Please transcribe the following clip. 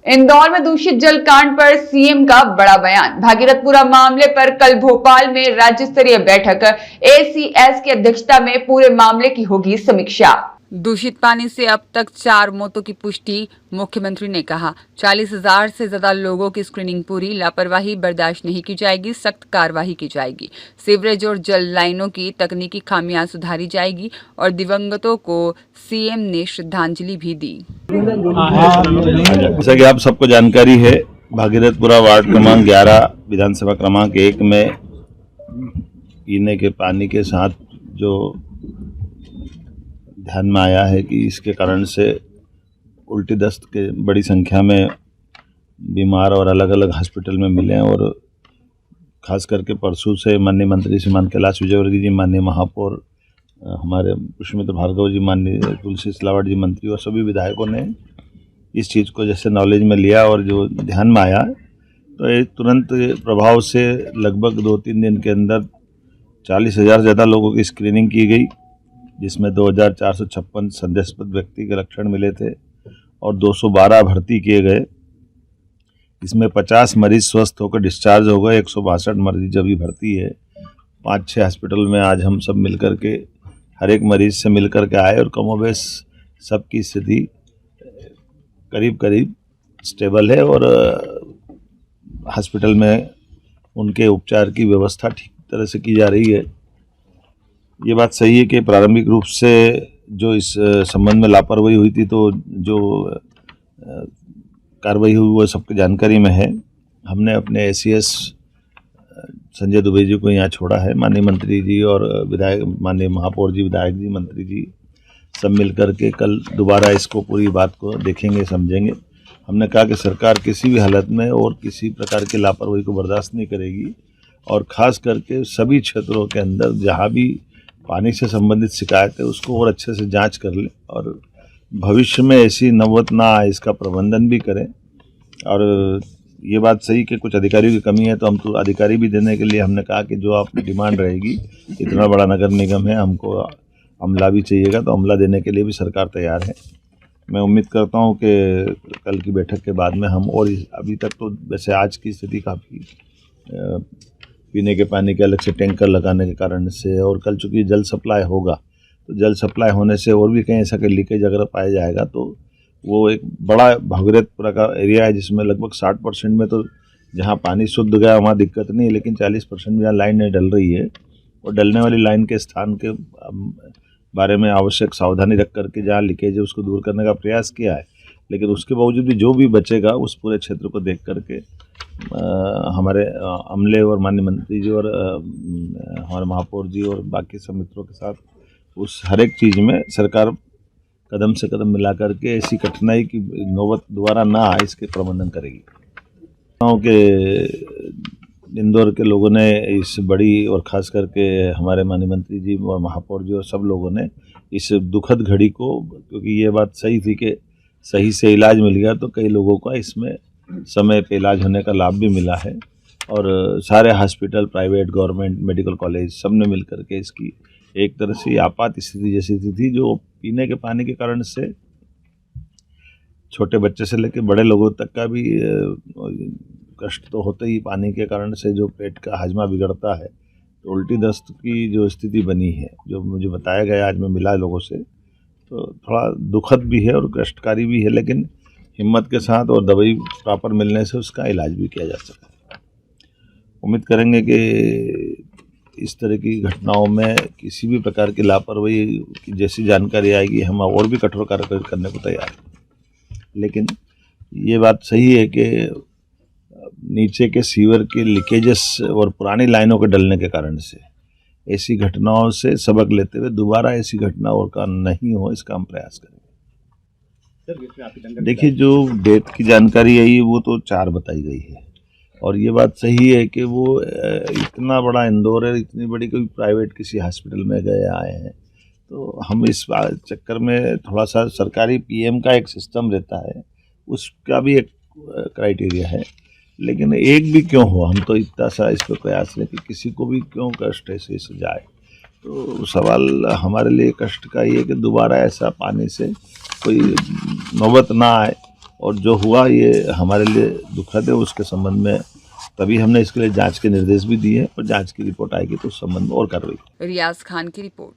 इंदौर में दूषित जल कांड पर सीएम का बड़ा बयान। भागीरथपुरा मामले पर कल भोपाल में राज्य स्तरीय बैठक, एसीएस की अध्यक्षता में पूरे मामले की होगी समीक्षा। दूषित पानी से अब तक 4 मौतों की पुष्टि। मुख्यमंत्री ने कहा 40,000 से ज्यादा लोगों की स्क्रीनिंग पूरी। लापरवाही बर्दाश्त नहीं की जाएगी, सख्त कार्रवाई की जाएगी। सीवरेज और जल लाइनों की तकनीकी खामियां सुधारी जाएगी और दिवंगतों को सीएम ने श्रद्धांजलि भी दी। जैसा कि आप सबको जानकारी है, भागीरथपुरा वार्ड क्रमांक 11 विधानसभा क्रमांक 1 में पीने के पानी के साथ जो ध्यान में आया है कि इसके कारण से उल्टी दस्त के बड़ी संख्या में बीमार और अलग अलग हॉस्पिटल में मिले हैं। और खास करके परसों से माननीय मंत्री श्रीमान कैलाश विजयवर्गीय जी, माननीय महापौर हमारे पुष्पमित्र भार्गव जी, माननीय तुलसी सिलावट जी मंत्री और सभी विधायकों ने इस चीज़ को जैसे नॉलेज में लिया और जो ध्यान में आया तो ये तुरंत प्रभाव से लगभग 2-3 दिन के अंदर 40,000 ज़्यादा लोगों की स्क्रीनिंग की गई, जिसमें 2,456 संदेहास्पद व्यक्ति के लक्षण मिले थे और 212 भर्ती किए गए। इसमें 50 मरीज स्वस्थ होकर डिस्चार्ज हो गए, 162 मरीज अभी भर्ती है। 5-6 हॉस्पिटल में आज हम सब मिलकर के हर एक मरीज से मिलकर के आए और कमोबेश सबकी स्थिति करीब करीब स्टेबल है और हॉस्पिटल में उनके उपचार की व्यवस्था ठीक तरह से की जा रही है। ये बात सही है कि प्रारंभिक रूप से जो इस संबंध में लापरवाही हुई थी तो जो कार्रवाई हुई वो सबकी जानकारी में है। हमने अपने एसीएस संजय दुबे जी को यहाँ छोड़ा है। माननीय मंत्री जी और विधायक, माननीय महापौर जी, विधायक जी, मंत्री जी सब मिलकर के कल दोबारा इसको पूरी बात को देखेंगे, समझेंगे। हमने कहा कि सरकार किसी भी हालत में और किसी प्रकार की लापरवाही को बर्दाश्त नहीं करेगी और ख़ास करके सभी क्षेत्रों के अंदर जहाँ भी पानी से संबंधित शिकायत है उसको और अच्छे से जांच कर लें और भविष्य में ऐसी नौबत ना आए इसका प्रबंधन भी करें। और ये बात सही कि कुछ अधिकारियों की कमी है तो हम तो अधिकारी भी देने के लिए हमने कहा कि जो आपकी डिमांड रहेगी, इतना बड़ा नगर निगम है, हमको अमला भी चाहिएगा तो अमला देने के लिए भी सरकार तैयार है। मैं उम्मीद करता हूँ कि कल की बैठक के बाद में हम और अभी तक तो वैसे आज की स्थिति काफ़ी पीने के पानी के अलग से टैंकर लगाने के कारण से और कल चूँकि जल सप्लाई होगा तो जल सप्लाई होने से और भी कहीं ऐसा कोई लीकेज अगर पाया जाएगा तो वो एक बड़ा भागीरथपुरा का एरिया है जिसमें लगभग 60% में तो जहाँ पानी शुद्ध गया वहाँ दिक्कत नहीं है, लेकिन 40% में जहाँ लाइन नहीं डल रही है और डलने वाली लाइन के स्थान के बारे में आवश्यक सावधानी रख करके जहाँ लीकेज है उसको दूर करने का प्रयास किया है। लेकिन उसके बावजूद भी जो भी बचेगा उस पूरे क्षेत्र को देख करके हमारे अमले और माननीय मंत्री जी और हमारे महापौर जी और बाकी सब मित्रों के साथ उस हर एक चीज़ में सरकार कदम से कदम मिला करके ऐसी कठिनाई की नौबत दोबारा ना आए इसके प्रबंधन करेगी। कि इंदौर के लोगों ने इस बड़ी और ख़ास करके हमारे माननीय मंत्री जी और महापौर जी और सब लोगों ने इस दुखद घड़ी को, क्योंकि ये बात सही थी कि सही से इलाज मिल गया तो कई लोगों का इसमें समय पे इलाज होने का लाभ भी मिला है और सारे hospital, private, government, medical college सब ने मिल करके इसकी एक तरह से आपात स्थिति जैसी थी जो पीने के पानी के कारण से छोटे बच्चे से लेकर बड़े लोगों तक का भी कष्ट तो होता ही। पानी के कारण से जो पेट का हाजमा बिगड़ता है तो उल्टी दस्त की जो स्थिति बनी है, जो मुझे बताया गया, आज मैं मिला लोगों से, तो थोड़ा दुखद भी है और कष्टकारी भी है, लेकिन हिम्मत के साथ और दवाई प्रॉपर मिलने से उसका इलाज भी किया जा सकता है। उम्मीद करेंगे कि इस तरह की घटनाओं में किसी भी प्रकार की लापरवाही की जैसी जानकारी आएगी हम और भी कठोर कार्रवाई करने को तैयार हैं। लेकिन ये बात सही है कि नीचे के सीवर के लीकेजेस और पुरानी लाइनों के डलने के कारण से ऐसी घटनाओं से सबक लेते हुए दोबारा ऐसी घटना और का नहीं हो इसका हम प्रयास करेंगे। देखिए, जो डेट की जानकारी आई है वो तो 4 बताई गई है और ये बात सही है कि वो इतना बड़ा इंदौर है, इतनी बड़ी कोई प्राइवेट किसी हॉस्पिटल में गए आए हैं तो हम इस चक्कर में थोड़ा सा सरकारी पीएम का एक सिस्टम रहता है, उसका भी एक क्राइटेरिया है। लेकिन एक भी क्यों हो, हम तो इतना सा इस पर प्रयास है कि किसी को भी क्यों कष्ट ऐसे से जाए। तो सवाल हमारे लिए कष्ट का ये है कि दोबारा ऐसा पानी से कोई नौबत ना आए और जो हुआ ये हमारे लिए दुखद है। उसके संबंध में तभी हमने इसके लिए जांच के निर्देश भी दिए और जांच की रिपोर्ट आएगी तो उस संबंध में और कार्रवाई। रियाज खान की रिपोर्ट।